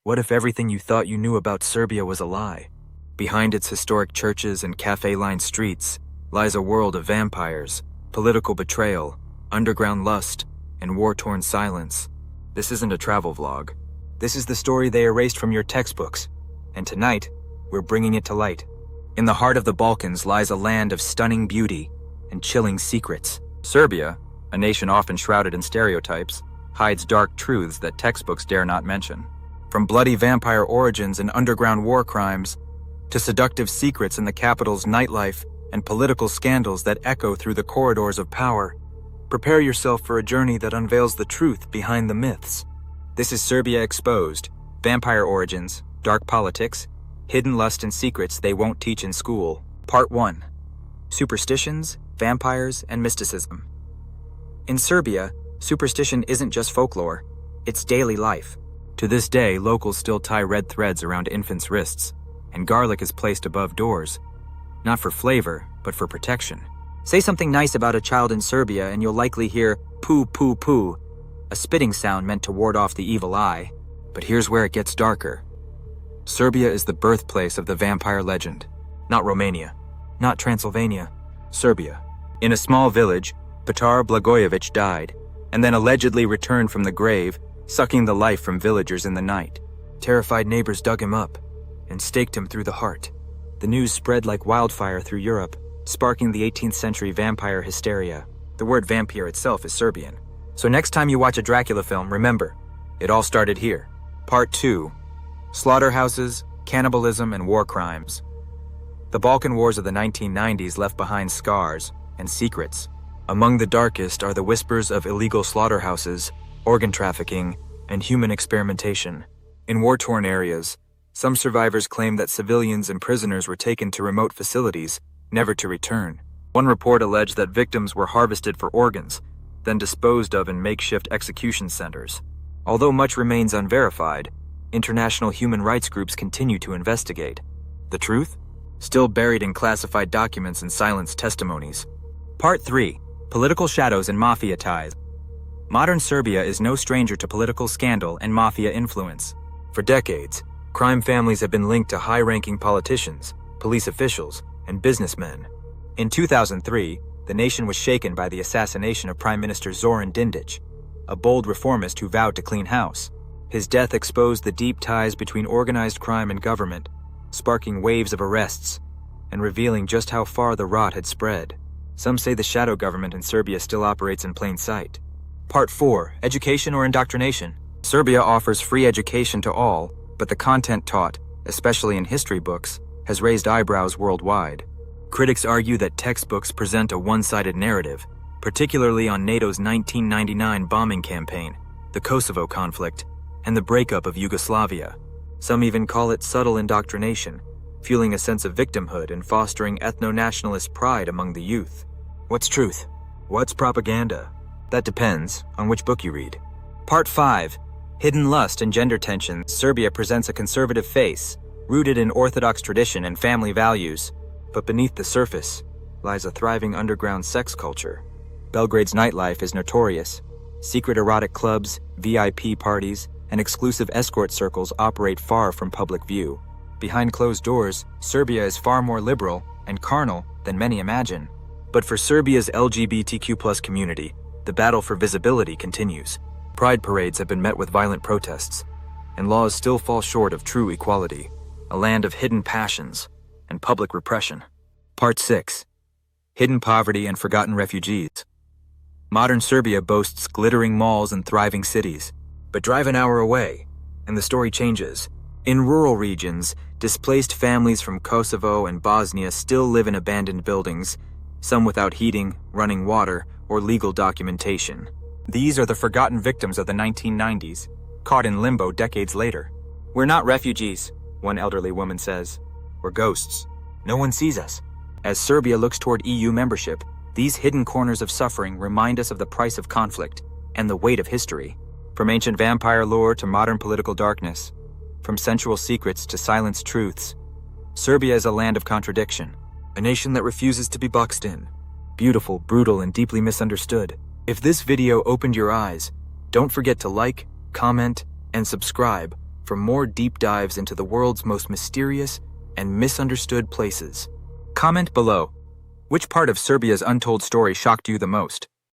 What if everything you thought you knew about Serbia was a lie? Behind its historic churches and cafe-lined streets lies a world of vampires, political betrayal, underground lust, and war-torn silence. This isn't a travel vlog. This is the story they erased from your textbooks, and tonight, we're bringing it to light. In the heart of the Balkans lies a land of stunning beauty and chilling secrets. Serbia, a nation often shrouded in stereotypes, hides dark truths that textbooks dare not mention. From bloody vampire origins and underground war crimes, to seductive secrets in the capital's nightlife and political scandals that echo through the corridors of power, prepare yourself for a journey that unveils the truth behind the myths. This is Serbia Exposed: Vampire Origins, Dark Politics, Hidden Lust and Secrets They Won't Teach in School. Part 1. Superstitions, Vampires, and Mysticism. In Serbia, superstition isn't just folklore, it's daily life. To this day, locals still tie red threads around infants' wrists, and garlic is placed above doors, not for flavor, but for protection. Say something nice about a child in Serbia and you'll likely hear poo poo poo, a spitting sound meant to ward off the evil eye. But here's where it gets darker. Serbia is the birthplace of the vampire legend. Not Romania, not Transylvania, Serbia. In a small village, Petar Blagojevic died, and then allegedly returned from the grave, sucking the life from villagers in the night. Terrified neighbors dug him up and staked him through the heart. The news spread like wildfire through Europe, sparking the 18th century vampire hysteria. The word vampire itself is Serbian. So next time you watch a Dracula film, remember, it all started here. Part 2. Slaughterhouses, Cannibalism, and War Crimes. The Balkan Wars of the 1990s left behind scars and secrets. Among the darkest are the whispers of illegal slaughterhouses, organ trafficking, and human experimentation. In war-torn areas, some survivors claim that civilians and prisoners were taken to remote facilities, never to return. One report alleged that victims were harvested for organs, then disposed of in makeshift execution centers. Although much remains unverified, international human rights groups continue to investigate. The truth? Still buried in classified documents and silenced testimonies. Part 3. Political Shadows and Mafia Ties. Modern Serbia is no stranger to political scandal and mafia influence. For decades, crime families have been linked to high-ranking politicians, police officials, and businessmen. In 2003, the nation was shaken by the assassination of Prime Minister Zoran Dindic, a bold reformist who vowed to clean house. His death exposed the deep ties between organized crime and government, sparking waves of arrests and revealing just how far the rot had spread. Some say the shadow government in Serbia still operates in plain sight. Part 4. Education or Indoctrination. Serbia offers free education to all, but the content taught, especially in history books, has raised eyebrows worldwide. Critics argue that textbooks present a one-sided narrative, particularly on NATO's 1999 bombing campaign, the Kosovo conflict, and the breakup of Yugoslavia. Some even call it subtle indoctrination, fueling a sense of victimhood and fostering ethno-nationalist pride among the youth. What's truth? What's propaganda? That depends on which book you read. Part 5. Hidden Lust and Gender Tension. Serbia presents a conservative face, rooted in Orthodox tradition and family values. But beneath the surface lies a thriving underground sex culture. Belgrade's nightlife is notorious. Secret erotic clubs, VIP parties, and exclusive escort circles operate far from public view. Behind closed doors, Serbia is far more liberal and carnal than many imagine. But for Serbia's LGBTQ+ community, the battle for visibility continues. Pride parades have been met with violent protests, and laws still fall short of true equality. A land of hidden passions and public repression. Part 6. Hidden Poverty and Forgotten Refugees. Modern Serbia boasts glittering malls and thriving cities. But drive an hour away, and the story changes. In rural regions, displaced families from Kosovo and Bosnia still live in abandoned buildings, some without heating, running water, or legal documentation. These are the forgotten victims of the 1990s, caught in limbo decades later. "We're not refugees," one elderly woman says. "We're ghosts. No one sees us." As Serbia looks toward EU membership, these hidden corners of suffering remind us of the price of conflict and the weight of history. From ancient vampire lore to modern political darkness, from sensual secrets to silenced truths, Serbia is a land of contradiction, a nation that refuses to be boxed in. Beautiful, brutal, and deeply misunderstood. If this video opened your eyes, don't forget to like, comment, and subscribe for more deep dives into the world's most mysterious and misunderstood places. Comment below. Which part of Serbia's untold story shocked you the most?